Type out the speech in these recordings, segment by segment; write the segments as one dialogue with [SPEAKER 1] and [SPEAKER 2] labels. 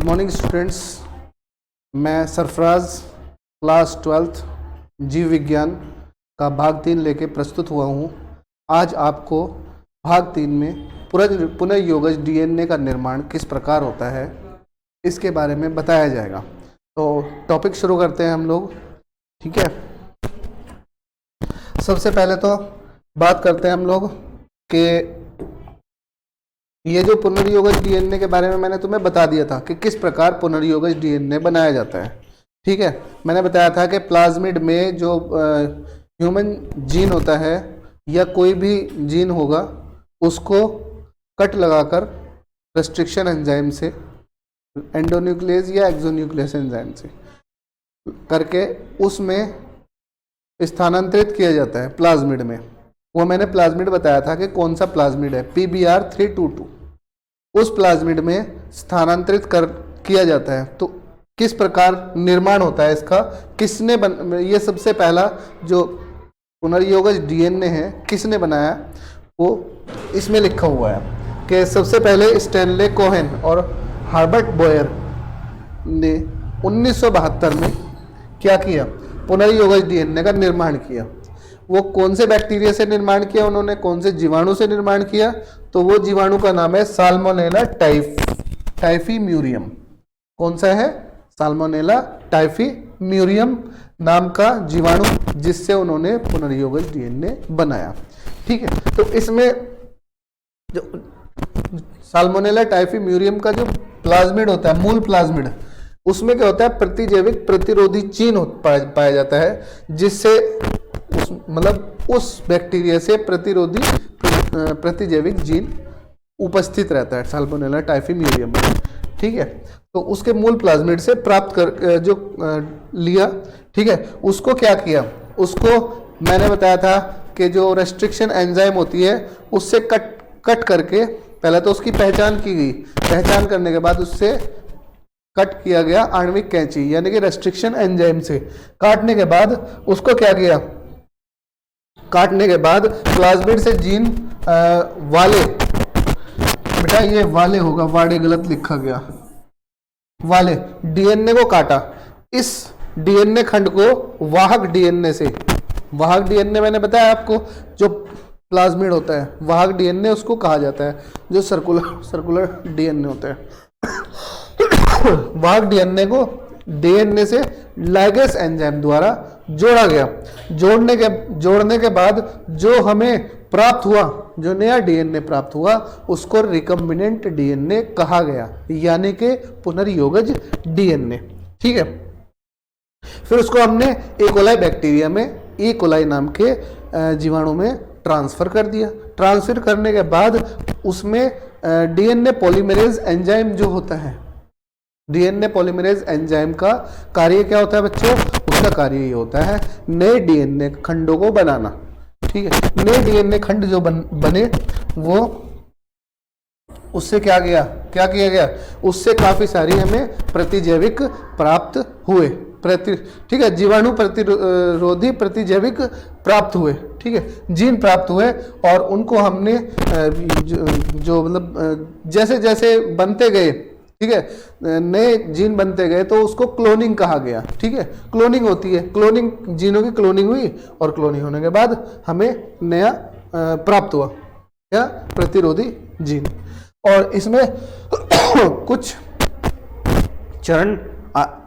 [SPEAKER 1] Good morning students. मैं Sarfaraz class 12th जीव विज्ञान का भाग 3 लेके प्रस्तुत हुआ हूँ। आज आपको भाग 3 में पुनर्योगज डीएनए का निर्माण किस प्रकार होता है इसके बारे में बताया जाएगा। तो टॉपिक शुरू करते हैं हम लोग, ठीक है। सबसे पहले तो बात करते हैं हम लोग कि ये जो पुनर्योगज डीएनए के बारे में मैंने तुम्हें बता दिया था कि किस प्रकार पुनर्योगज डीएनए बनाया जाता है, ठीक है। मैंने बताया था कि प्लाज्मिड में जो ह्यूमन जीन होता है या कोई भी जीन होगा उसको कट लगाकर रेस्ट्रिक्शन एंजाइम से, एंडोन्यूक्लियस या एक्सोन्यूक्लियस एंजाइम से करके उसमें स्थानांतरित किया जाता है प्लाज्मिड में। वो मैंने प्लाज्मिड बताया था कि कौन सा प्लाज्मिड है, PBr322। उस प्लाज्मिड में स्थानांतरित किया जाता है। तो किस प्रकार निर्माण होता है इसका, किसने ये सबसे पहला जो पुनर्योगज डीएनए है किसने बनाया, वो इसमें लिखा हुआ है कि सबसे पहले स्टैनले कोहेन और हार्बर्ट बोयर ने 1972 में क्या किया, पुनर्योगज डीएनए का निर्माण किया। वो कौन से बैक्टीरिया से निर्माण किया उन्होंने, कौन से जीवाणु से निर्माण किया, तो वो जीवाणु का नाम है साल्मोनेला टाइफीम्यूरियम। कौन सा है, साल्मोनेला टाइफीम्यूरियम नाम का जीवाणु, जिससे उन्होंने पुनर्योगज डीएनए बनाया, ठीक है। तो इसमें जो साल्मोनेला टाइफीम्यूरियम का जो प्लाज्मिड होता है, मूल प्लाज्मिड, उसमें क्या होता है, प्रतिजैविक प्रतिरोधी जीन पाया जाता है, जिससे उस बैक्टीरिया से प्रतिजैविक जीन उपस्थित रहता है साल्मोनेला टाइफीम्यूरियम में, ठीक है। तो उसके मूल प्लाज्मिड से प्राप्त कर जो लिया, ठीक है, उसको क्या किया, उसको मैंने बताया था कि जो रेस्ट्रिक्शन एंजाइम होती है उससे कट करके पहले तो उसकी पहचान की गई, पहचान करने के बाद उससे कट किया गया आणविक कैंची यानी कि रेस्ट्रिक्शन एंजाइम से। काटने के बाद उसको क्या किया, काटने के बाद प्लाज्मिड से जीन वाले, बेटा ये वाले होगा, वाड़े गलत लिखा गया, वाले डीएनए को काटा। इस डीएनए खंड को वाहक डीएनए से, वाहक डीएनए मैंने बताया आपको, जो प्लाज्मिड होता है वाहक डीएनए उसको कहा जाता है, जो सर्कुलर डीएनए होता है। वाहक डीएनए को डीएनए से लाइगेस एंजाइम द्वारा जोड़ा गया। जोड़ने के बाद जो हमें प्राप्त हुआ, जो नया डीएनए प्राप्त हुआ, उसको रिकम्बिनेंट डीएनए कहा गया, यानी कि पुनर्योगज डीएनए, ठीक है। फिर उसको हमने इकोलाई बैक्टीरिया में, इकोलाई नाम के जीवाणु में ट्रांसफर कर दिया। ट्रांसफर करने के बाद उसमें डीएनए पॉलीमरेज एंजाइम जो होता है, डीएनए पॉलीमरेज एंजाइम का कार्य क्या होता है बच्चों, उसका कार्य ये होता है नए डीएनए खंडों को बनाना, ठीक है। नए डीएनए खंड जो बने वो उससे क्या किया गया, उससे काफी सारी हमें प्रतिजैविक प्राप्त हुए, ठीक है, जीवाणु प्रतिरोधी प्रतिजैविक प्राप्त हुए, ठीक है, जीन प्राप्त हुए। और उनको हमने जो मतलब जैसे जैसे बनते गए, ठीक है, नए जीन बनते गए तो उसको क्लोनिंग कहा गया, ठीक है। क्लोनिंग होती है, क्लोनिंग, जीनों की क्लोनिंग हुई और क्लोनिंग होने के बाद हमें नया प्राप्त हुआ, क्या, प्रतिरोधी जीन। और इसमें कुछ चरण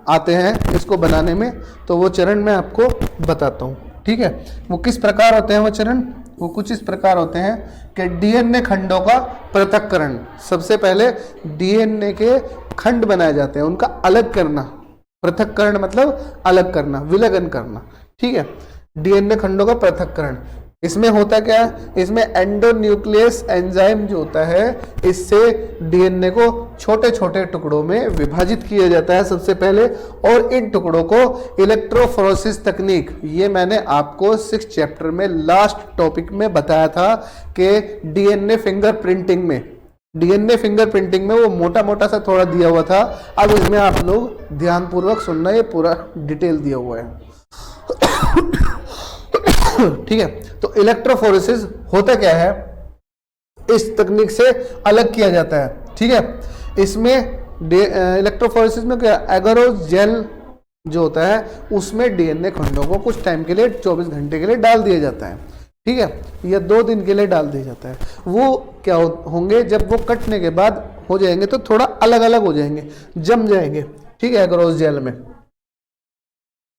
[SPEAKER 1] आते हैं इसको बनाने में, तो वो चरण मैं आपको बताता हूँ, ठीक है। वो किस प्रकार होते हैं वो चरण, वो कुछ इस प्रकार होते हैं कि डीएनए खंडों का पृथक्करण। सबसे पहले डीएनए के खंड बनाए जाते हैं, उनका अलग करना, पृथक्करण मतलब अलग करना, विलगन करना, ठीक है। डीएनए खंडों का पृथक्करण, इसमें होता क्या है, इसमें एंडोन्यूक्लियस एंजाइम जो होता है, इससे डीएनए को छोटे छोटे टुकड़ों में विभाजित किया जाता है सबसे पहले, और इन टुकड़ों को इलेक्ट्रोफोरेसिस तकनीक, ये मैंने आपको 6th चैप्टर में लास्ट टॉपिक में बताया था कि डीएनए फिंगरप्रिंटिंग में वो मोटा मोटा सा थोड़ा दिया हुआ था। अब इसमें आप लोग ध्यानपूर्वक सुनना, ये पूरा डिटेल दिया हुआ है, ठीक है। तो इलेक्ट्रोफोरेसिस होता क्या है, इस तकनीक से अलग किया जाता है, ठीक है। इसमें इलेक्ट्रोफोरेसिस में क्या, एगारोस जेल जो होता है उसमें डीएनए खंडों को कुछ टाइम के लिए 24 घंटे के लिए डाल दिया जाता है, ठीक है, या 2 दिन के लिए डाल दिया जाता है। वो क्या होंगे, जब वो कटने के बाद हो जाएंगे तो थोड़ा अलग अलग हो जाएंगे, जम जाएंगे, ठीक है, एगारोस जेल में।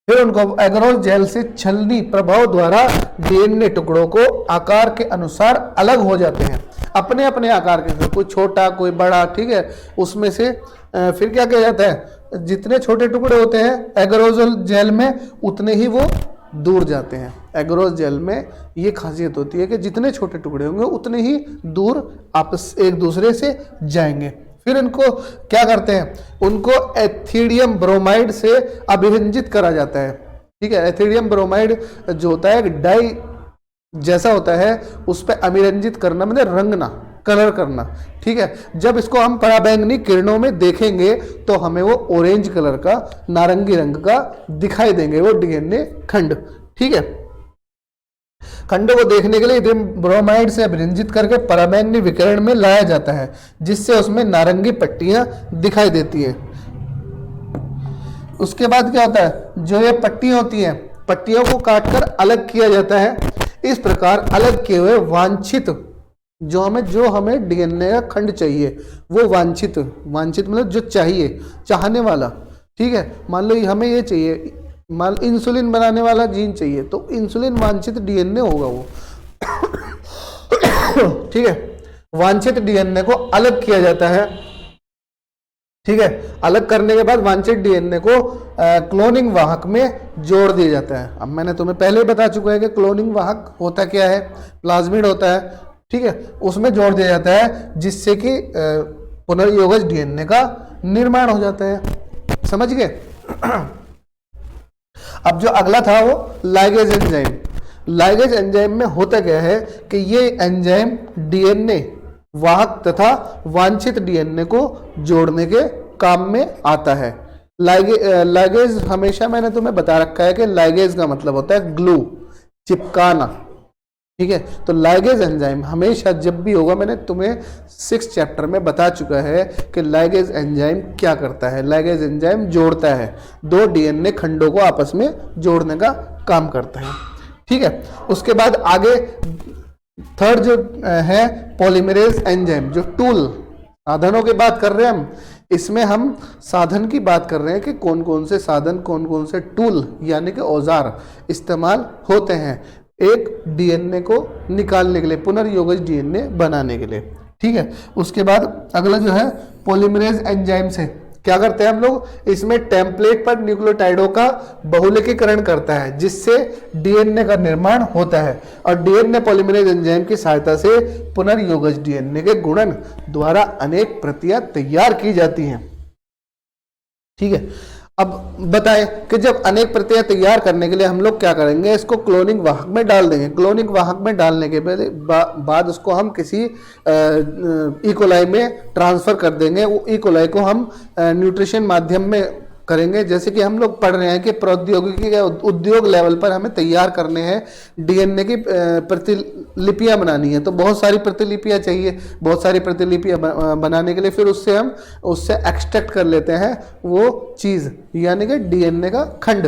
[SPEAKER 1] फिर उनको एगारोस जेल से छलनी प्रभाव द्वारा डीएनए टुकड़ों को आकार के अनुसार अलग हो जाते हैं, अपने अपने आकार के, कोई छोटा कोई बड़ा, ठीक है। उसमें से फिर क्या किया जाता है, जितने छोटे टुकड़े होते हैं एगारोस जेल में उतने ही वो दूर जाते हैं। एगारोस जेल में ये खासियत होती है कि जितने छोटे टुकड़े होंगे उतने ही दूर आपस एक दूसरे से जाएंगे। फिर इनको क्या करते हैं, उनको एथिडियम ब्रोमाइड से अभिरंजित करा जाता है, ठीक है। एथिडियम ब्रोमाइड जो होता है डाई जैसा होता है, उस पर अभिरंजित करना मतलब रंगना, कलर करना, ठीक है। जब इसको हम पराबैंगनी किरणों में देखेंगे तो हमें वो ऑरेंज कलर का, नारंगी रंग का दिखाई देंगे वो डीएनए खंड, ठीक है। खंडों को देखने के लिए ब्रोमाइड से अभिरंजित करके पराबैंगनी विकिरण में लाया जाता है, जिससे उसमें नारंगी पट्टियां दिखाई देती है। उसके बाद क्या होता है, जो ये पट्टियां होती हैं, पट्टियों को काटकर अलग किया जाता है। इस प्रकार अलग किए हुए वांछित जो हमें डीएनए का खंड चाहिए, वो वांछित मतलब जो चाहिए, चाहने वाला, ठीक है। मान लो हमें ये चाहिए, मान इंसुलिन बनाने वाला जीन चाहिए, तो इंसुलिन वांछित डीएनए होगा वो ठीक है। वांछित डीएनए को अलग किया जाता है, ठीक है। अलग करने के बाद वांछित डीएनए को क्लोनिंग वाहक में जोड़ दिया जाता है। अब मैंने तुम्हें पहले ही बता चुका है कि क्लोनिंग वाहक होता क्या है, प्लाज्मिड होता है, ठीक है। उसमें जोड़ दिया जाता है, जिससे कि पुनर्योगज डीएनए का निर्माण हो जाता है, समझ गए। अब जो अगला था वो लाइगेज एंजाइम। लाइगेज एंजाइम में होता क्या है कि ये एंजाइम डीएनए वाहक तथा वांछित डीएनए को जोड़ने के काम में आता है। लाइगेज हमेशा मैंने तुम्हें बता रखा है कि लाइगेज का मतलब होता है ग्लू, चिपकाना, ठीक है। तो लाइगेज एंजाइम हमेशा जब भी होगा, मैंने तुम्हें 6th चैप्टर में बता चुका है कि लाइगेज एंजाइम क्या करता है। लाइगेज एंजाइम जोड़ता है, 2 डीएनए खंडों को आपस में जोड़ने का काम करता है, ठीक है। उसके बाद आगे थर्ड जो है पॉलीमरेज एंजाइम, जो टूल, साधनों की बात कर रहे हैं हम। इसमें हम साधन की बात कर रहे हैं कि कौन कौन से साधन, कौन कौन से टूल यानी कि औजार इस्तेमाल होते हैं एक डीएनए को निकालने के लिए, पुनर्योगज डीएनए बनाने के लिए, ठीक है। उसके बाद अगला जो है पॉलीमरेज एंजाइम से क्या करते हैं हम लोग, इसमें टेम्पलेट पर न्यूक्लियोटाइडों का बहुलकीकरण करता है, जिससे डीएनए का निर्माण होता है। और डीएनए पॉलीमरेज एंजाइम की सहायता से पुनर्योगज डीएनए के गुणन द्वारा अनेक प्रतियां तैयार की जाती हैं, ठीक है। अब बताएं कि जब अनेक प्रतियां तैयार करने के लिए हम लोग क्या करेंगे, इसको क्लोनिंग वाहक में डाल देंगे। क्लोनिंग वाहक में डालने के बाद उसको हम किसी इकोलाई में ट्रांसफर कर देंगे। वो इकोलाई को हम न्यूट्रिशन माध्यम में करेंगे, जैसे कि हम लोग पढ़ रहे हैं कि प्रौद्योगिकी के उद्योग लेवल पर हमें तैयार करने हैं डीएनए की प्रतिलिपियां बनानी है, तो बहुत सारी प्रतिलिपियां चाहिए। बहुत सारी प्रतिलिपियां बनाने के लिए फिर उससे एक्सट्रैक्ट कर लेते हैं वो चीज़, यानी कि डीएनए का खंड,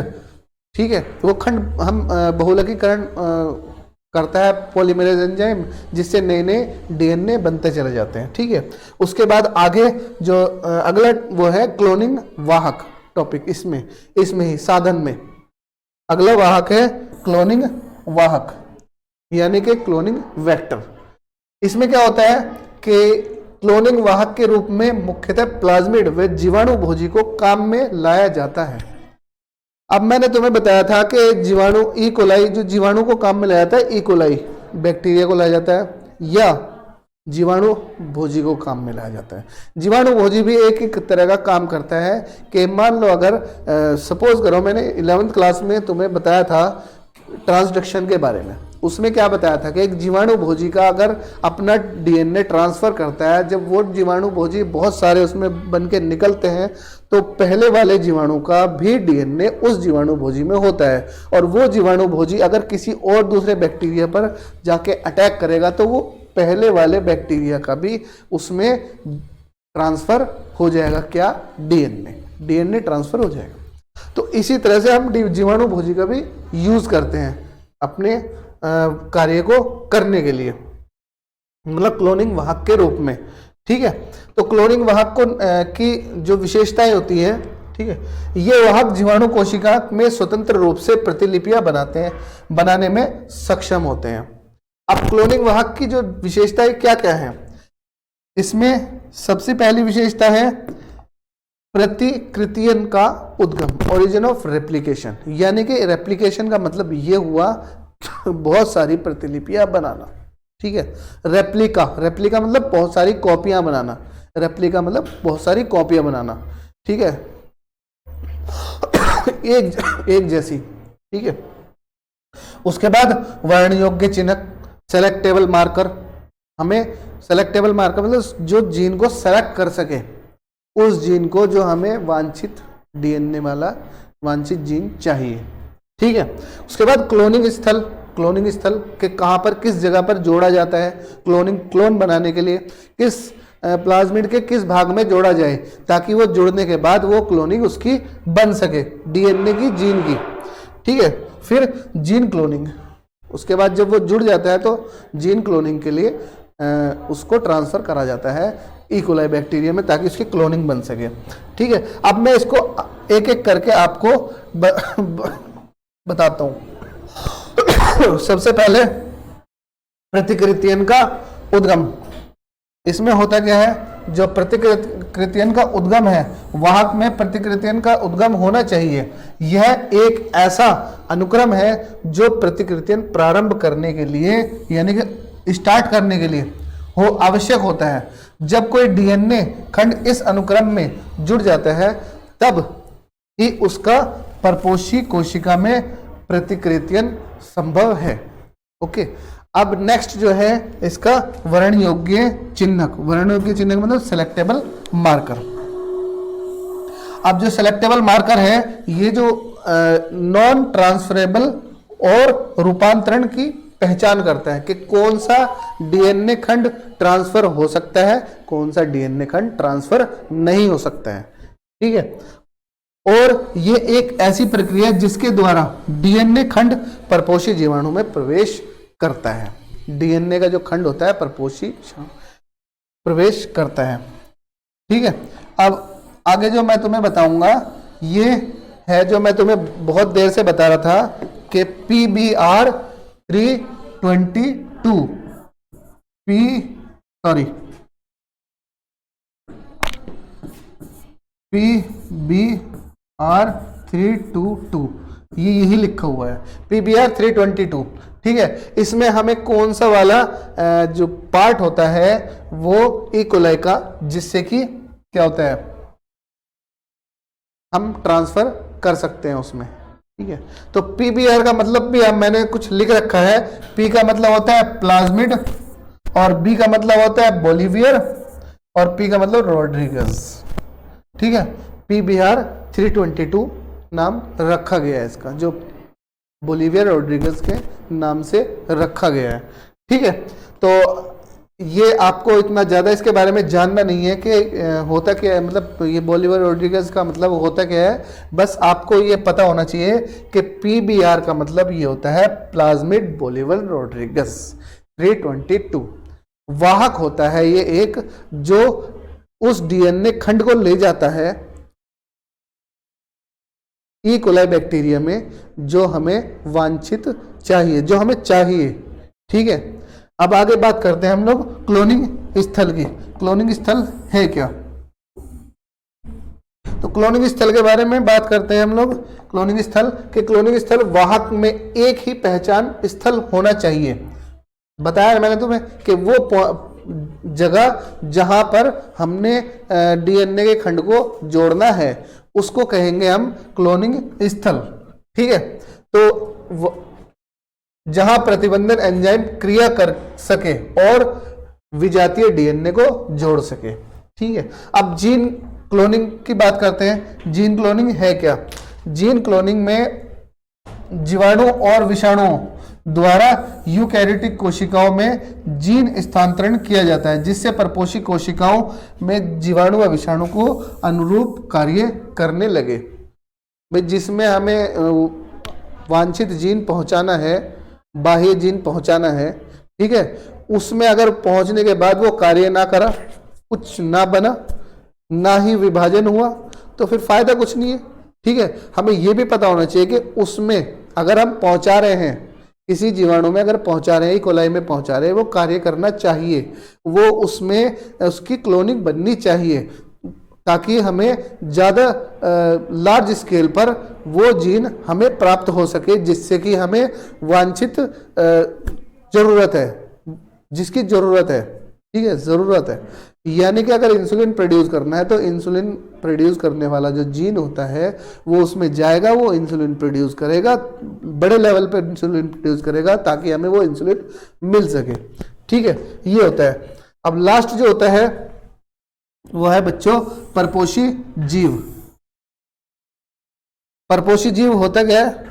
[SPEAKER 1] ठीक है। वो खंड हम बहुलकीकरण करता है पॉलीमरेज एंजाइम, जिससे नए नए डीएनए बनते चले जाते हैं, ठीक है। उसके बाद आगे जो अगला वो है क्लोनिंग वाहक टॉपिक, इसमें ही साधन में अगला वाहक है क्लोनिंग वाहक, यानी कि क्लोनिंग वेक्टर। इसमें क्या होता है कि क्लोनिंग वाहक के रूप में मुख्यतः प्लाज्मिड व जीवाणु भोजी को काम में लाया जाता है। अब मैंने तुम्हें बताया था कि जीवाणु ई कोलाई, जो जीवाणु को काम में लाया जाता है, ई कोलाई बैक्टीरिया को लाया जाता है, या जीवाणु भोजी को काम में लाया जाता है। जीवाणु भोजी भी एक तरह का काम करता है कि मान लो अगर सपोज करो, मैंने 11th क्लास में तुम्हें बताया था ट्रांसडक्शन के बारे में। उसमें क्या बताया था कि एक जीवाणु भोजी का अगर अपना डीएनए ट्रांसफर करता है, जब वो जीवाणु भोजी बहुत सारे उसमें बन के निकलते हैं, तो पहले वाले जीवाणु का भी डीएनए उस जीवाणु भोजी में होता है। और वो जीवाणु भोजी अगर किसी और दूसरे बैक्टीरिया पर जाके अटैक करेगा, तो वो पहले वाले बैक्टीरिया का भी उसमें ट्रांसफर हो जाएगा, क्या, डीएनए ट्रांसफर हो जाएगा। तो इसी तरह से हम जीवाणु भोजी का भी यूज करते हैं अपने कार्य को करने के लिए, मतलब क्लोनिंग वाहक के रूप में। ठीक है, तो क्लोनिंग वाहक को की जो विशेषताएं होती हैं, ठीक है, ये वाहक जीवाणु कोशिका में स्वतंत्र रूप से प्रतिलिपियां बनाने में सक्षम होते हैं। अब क्लोनिंग वाहक की जो विशेषताएं क्या क्या है, इसमें सबसे पहली विशेषता है प्रतिकृतियन का उद्गम, ओरिजिन ऑफ रेप्लिकेशन, यानी कि रेप्लिकेशन का मतलब ये हुआ बहुत सारी प्रतिलिपियां बनाना। ठीक है, रेप्लिका मतलब बहुत सारी कॉपियां बनाना, रेप्लिका मतलब बहुत सारी कॉपियां बनाना। ठीक है, एक जैसी। ठीक है, उसके बाद वर्ण योग्य चिन्हक, सेलेक्टेबल मार्कर, हमें सेलेक्टेबल मार्कर मतलब जो जीन को सेलेक्ट कर सके, उस जीन को जो हमें वांछित डीएनए वाला वांछित जीन चाहिए। ठीक है, उसके बाद क्लोनिंग स्थल के कहाँ पर, किस जगह पर जोड़ा जाता है, क्लोन बनाने के लिए किस प्लाज्मिड के किस भाग में जोड़ा जाए, ताकि वो जुड़ने के बाद वो क्लोनिंग उसकी बन सके, डीएनए की, जीन की। ठीक है, फिर जीन क्लोनिंग, उसके बाद जब वो जुड़ जाता है तो जीन क्लोनिंग के लिए उसको ट्रांसफर करा जाता है ई कोलाई बैक्टीरिया में, ताकि उसकी क्लोनिंग बन सके। ठीक है, अब मैं इसको एक एक करके आपको बताता हूं। सबसे पहले प्रतिकृतियन का उद्गम। इसमें होता क्या है, जो प्रतिकृतियन का उद्गम है, वाहक में प्रतिकृतियन का उद्गम होना चाहिए। यह एक ऐसा अनुक्रम है जो प्रतिकृतियन प्रारंभ करने के लिए, यानी कि स्टार्ट करने के लिए हो आवश्यक होता है। जब कोई डीएनए खंड इस अनुक्रम में जुड़ जाता है, तब ही उसका परपोषी कोशिका में प्रतिकृतियन संभव है। ओके, अब नेक्स्ट जो है इसका वर्ण योग्य चिन्हक। वर्ण योग्य चिन्हक मतलब सेलेक्टेबल मार्कर। अब जो सेलेक्टेबल मार्कर है, ये जो नॉन ट्रांसफरेबल और रूपांतरण की पहचान करता है कि कौन सा डीएनए खंड ट्रांसफर हो सकता है, कौन सा डीएनए खंड ट्रांसफर नहीं हो सकता है। ठीक है, और ये एक ऐसी प्रक्रिया है जिसके द्वारा डीएनए खंड परपोषी जीवाणु में प्रवेश करता है। डीएनए का जो खंड होता है परपोषी प्रवेश करता है। ठीक है, अब आगे जो मैं तुम्हें बताऊंगा ये है जो मैं तुम्हें बहुत देर से बता रहा था कि PBr 322 PBr 322 ये यही लिखा हुआ है, PBr 322। ठीक है, इसमें हमें कौन सा वाला जो पार्ट होता है वो ई कोलाई का, जिससे कि क्या होता है हम ट्रांसफर कर सकते हैं उसमें। ठीक है, तो PBr का मतलब भी मैंने कुछ लिख रखा है। P का मतलब होता है प्लाज्मिड, और B का मतलब होता है बोलिवियर, और P का मतलब रोड्रिगस। ठीक है, PBr 322 नाम रखा गया है इसका, जो बोलिवियर रोड्रिगस के नाम से रखा गया है। ठीक है, तो ये आपको इतना ज़्यादा इसके बारे में जानना नहीं है कि होता क्या है, मतलब ये बोलिवियर रोड्रिगस का मतलब होता क्या है, बस आपको ये पता होना चाहिए कि PBr का मतलब ये होता है प्लाज्मिड बोलिवियर रोड्रिगस 322। वाहक होता है ये एक, जो उस डीएनए खंड को ले जाता है ई कोलाई बैक्टीरिया में, जो हमें वांछित चाहिए, जो हमें चाहिए। ठीक है, अब आगे बात करते हैं हम लोग क्लोनिंग स्थल की। क्लोनिंग स्थल है क्या, तो क्लोनिंग स्थल के बारे में बात करते हैं हम लोग। क्लोनिंग स्थल वाहक में एक ही पहचान स्थल होना चाहिए। बताया मैंने तुम्हें कि वो जगह जहां पर हमने डीएनए के खंड को जोड़ना है उसको कहेंगे हम क्लोनिंग स्थल। ठीक है, तो जहां प्रतिबंधन एंजाइम क्रिया कर सके और विजातीय डीएनए को जोड़ सके। ठीक है, अब जीन क्लोनिंग की बात करते हैं। जीन क्लोनिंग है क्या, जीन क्लोनिंग में जीवाणु और विषाणुओं द्वारा यूकैरियोटिक कोशिकाओं में जीन स्थानांतरण किया जाता है, जिससे परपोषी कोशिकाओं में जीवाणु व विषाणु को अनुरूप कार्य करने लगे। भाई जिसमें हमें वांछित जीन पहुंचाना है, बाह्य जीन पहुंचाना है, ठीक है, उसमें अगर पहुंचने के बाद वो कार्य ना करा, कुछ ना बना, ना ही विभाजन हुआ, तो फिर फायदा कुछ नहीं है। ठीक है, हमें ये भी पता होना चाहिए कि उसमें अगर हम पहुंचा रहे हैं, किसी जीवाणु में अगर पहुंचा रहे हैं, ई कोलाई में पहुंचा रहे हैं, वो कार्य करना चाहिए, वो उसमें उसकी क्लोनिंग बननी चाहिए, ताकि हमें ज़्यादा लार्ज स्केल पर वो जीन हमें प्राप्त हो सके, जिससे कि हमें वांछित जरूरत है, जिसकी जरूरत है। ठीक है, जरूरत है, यानी कि अगर इंसुलिन प्रोड्यूस करना है तो इंसुलिन प्रोड्यूस करने वाला जो जीन होता है वो उसमें जाएगा, वो इंसुलिन प्रोड्यूस करेगा, बड़े लेवल पर इंसुलिन प्रोड्यूस करेगा, ताकि हमें वो इंसुलिन मिल सके। ठीक है, ये होता है। अब लास्ट जो होता है वो है बच्चों परपोषी जीव। परपोषी जीव होता क्या है?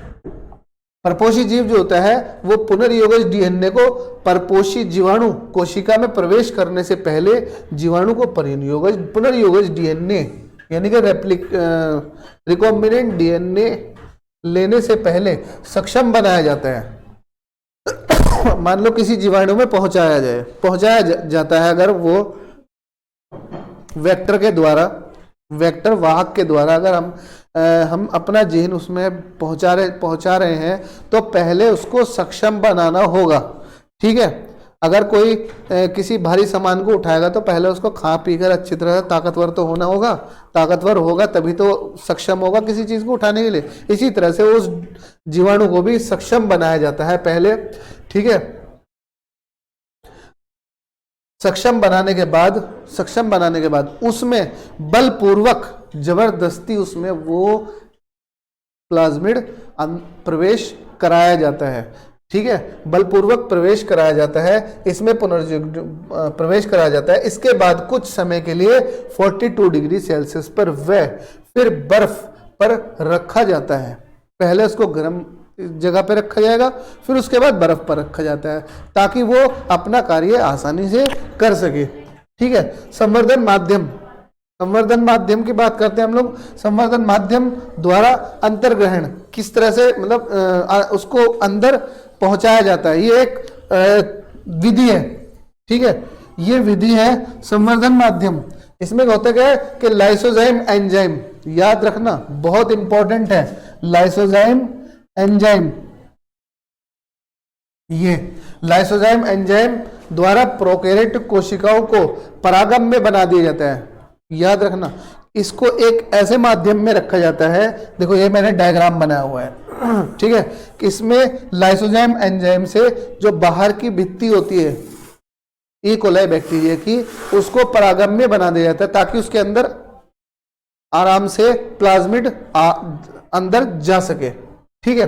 [SPEAKER 1] परपोषी जीव जो होता है वो पुनर्योगज डीएनए को परपोषी जीवाणु कोशिका में प्रवेश करने से पहले जीवाणु को पुनर्योगज डीएनए यानी कि रिकॉम्बिनेंट डीएनए लेने से पहले सक्षम बनाया जाता है। मान लो किसी जीवाणु में पहुंचाया जाता है, अगर वो वेक्टर के द्वारा, वेक्टर वाहक के द्वारा अगर हम अपना जीन उसमें पहुंचा रहे हैं, तो पहले उसको सक्षम बनाना होगा। ठीक है, अगर कोई किसी भारी सामान को उठाएगा तो पहले उसको खा पीकर अच्छी तरह ताकतवर तो होना होगा, ताकतवर होगा तभी तो सक्षम होगा किसी चीज को उठाने के लिए। इसी तरह से उस जीवाणु को भी सक्षम बनाया जाता है पहले। ठीक है, सक्षम बनाने के बाद उसमें बलपूर्वक जबरदस्ती उसमें वो प्लाज्मिड प्रवेश कराया जाता है। ठीक है, बलपूर्वक प्रवेश कराया जाता है, इसमें प्रवेश कराया जाता है। इसके बाद कुछ समय के लिए 42 डिग्री सेल्सियस पर वह फिर बर्फ पर रखा जाता है। पहले उसको गर्म जगह पे रखा जाएगा, फिर उसके बाद बर्फ पर रखा जाता है, ताकि वो अपना कार्य आसानी से कर सके। ठीक है, संवर्धन माध्यम की बात करते हैं हम लोग। संवर्धन माध्यम द्वारा अंतर्ग्रहण किस तरह से, मतलब उसको अंदर पहुंचाया जाता है, ये एक विधि है। ठीक है, ये विधि है संवर्धन माध्यम। इसमें होता क्या है कि लाइसोजाइम एंजाइम, याद रखना बहुत इंपॉर्टेंट है, लाइसोजाइम एंजाइम, ये लाइसोजाइम एंजाइम द्वारा प्रोकैरियोटिक कोशिकाओं को परागम्य बना दिया जाता है। याद रखना, इसको एक ऐसे माध्यम में रखा जाता है, देखो ये मैंने डायग्राम बनाया हुआ है। ठीक है, कि इसमें लाइसोजाइम एंजाइम से जो बाहर की भित्ति होती है ई कोलाई बैक्टीरिया की, उसको परागम्य बना दिया जाता है, ताकि उसके अंदर आराम से प्लाज्मिड अंदर जा सके। ठीक है,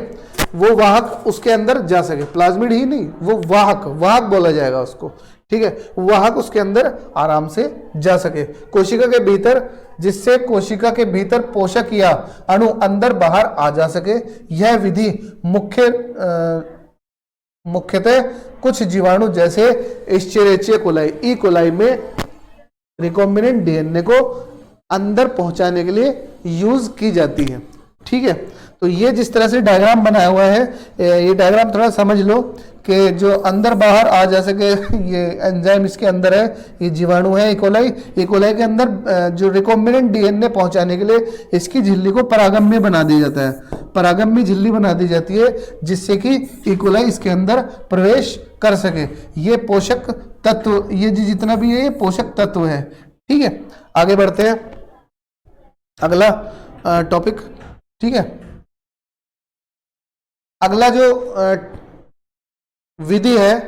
[SPEAKER 1] वो वाहक उसके अंदर जा सके, प्लाज्मिड ही नहीं, वो वाहक बोला जाएगा उसको। ठीक है, वाहक उसके अंदर आराम से जा सके कोशिका के भीतर, जिससे कोशिका के भीतर पोषक या अणु अंदर बाहर आ जा सके। यह विधि मुख्यतः कुछ जीवाणु जैसे एस्चेरिचिया कोलाई, ई कोलाई में रिकॉम्बिनेंट डीएनए को अंदर पहुंचाने के लिए यूज की जाती है। ठीक है, तो ये जिस तरह से डायग्राम बनाया हुआ है, ये डायग्राम थोड़ा समझ लो कि जो अंदर बाहर आ जा सके, ये एंजाइम इसके अंदर है, ये जीवाणु है ई कोलाई के अंदर जो रिकॉम्बिनेंट डीएनए पहुंचाने के लिए इसकी झिल्ली को परागम्य बना दिया जाता है, परागम्य झिल्ली बना दी जाती है, जिससे कि ई कोलाई इसके अंदर प्रवेश कर सके। ये पोषक तत्व, ये जितना भी है ये पोषक तत्व है। ठीक है, आगे बढ़ते हैं, अगला टॉपिक। ठीक है, अगला जो विधि है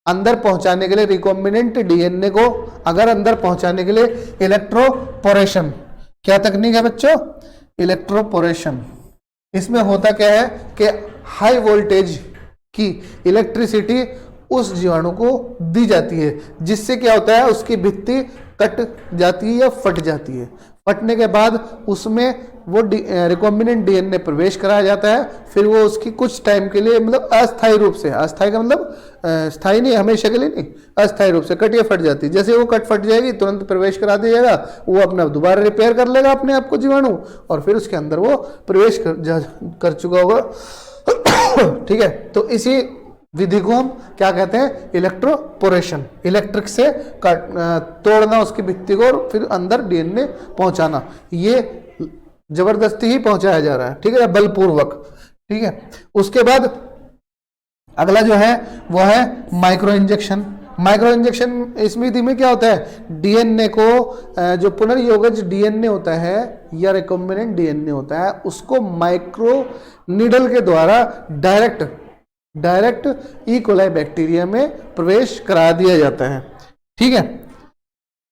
[SPEAKER 1] अंदर पहुंचाने के लिए रिकॉम्बिनेंट डीएनए को अगर अंदर पहुंचाने के लिए, इलेक्ट्रोपोरेशन। क्या तकनीक है बच्चों? इलेक्ट्रोपोरेशन। इसमें होता क्या है कि हाई वोल्टेज की इलेक्ट्रिसिटी उस जीवाणु को दी जाती है, जिससे क्या होता है उसकी भित्ति कट जाती है या फट जाती है। फटने के बाद उसमें वो रिकॉम्बिनेंट डीएनए प्रवेश कराया जाता है, फिर वो उसकी कुछ टाइम के लिए मतलब अस्थायी रूप से, अस्थायी का मतलब स्थायी नहीं, हमेशा के लिए नहीं, अस्थायी रूप से कट या फट जाती है। जैसे वो कट फट जाएगी तुरंत प्रवेश करा दिया जाएगा, वो अपना दोबारा रिपेयर कर लेगा अपने आप को जीवाणु, और फिर उसके अंदर वो प्रवेश कर चुका होगा। ठीक है, तो इसी विधि को हम क्या कहते हैं? इलेक्ट्रोपोरेशन। इलेक्ट्रिक से तोड़ना उसकी भित्ति को और फिर अंदर डीएनए पहुंचाना, ये जबरदस्ती ही पहुंचाया जा रहा है, ठीक है, बलपूर्वक। ठीक है, उसके बाद अगला जो है वो है माइक्रो इंजेक्शन। माइक्रो इंजेक्शन इस विधि में क्या होता है? डीएनए को जो पुनर्योगज डीएनए होता है या रिकॉम्बिनेंट डीएनए होता है उसको माइक्रो नीडल के द्वारा डायरेक्ट ई कोलाई बैक्टीरिया में प्रवेश करा दिया जाता है। ठीक है,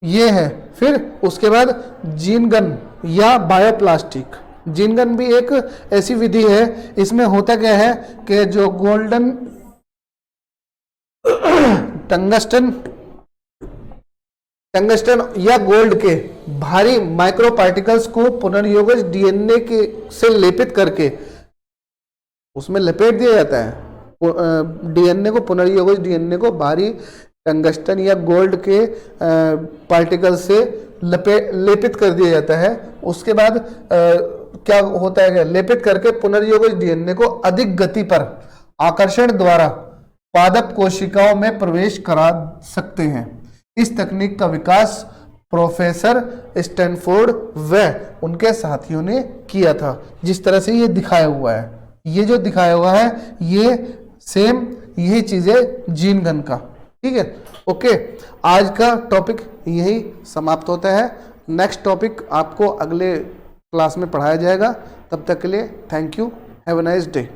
[SPEAKER 1] ये है। फिर उसके बाद जीन गन या बायोप्लास्टिक। जीन गन भी एक ऐसी विधि है, इसमें होता क्या है कि जो गोल्डन टंगस्टन या गोल्ड के भारी माइक्रो पार्टिकल्स को पुनर्योगज डीएनए के से लेपित करके उसमें लपेट दिया जाता है। डीएनए को, पुनर्योगज डीएनए को भारी टंगस्टन या गोल्ड के पार्टिकल से लेपित कर दिया जाता है। उसके बाद क्या होता है? लेपित करके पुनर्योगज डीएनए को अधिक गति पर आकर्षण द्वारा पादप कोशिकाओं में प्रवेश करा सकते हैं। इस तकनीक का विकास प्रोफेसर स्टैनफोर्ड व उनके साथियों ने किया था। जिस तरह से ये दिखाया हुआ है, ये जो दिखाया हुआ है ये सेम यही चीज है जीन गन का। ठीक है, ओके, आज का टॉपिक यही समाप्त होता है। नेक्स्ट टॉपिक आपको अगले क्लास में पढ़ाया जाएगा। तब तक के लिए thank you, have a nice day.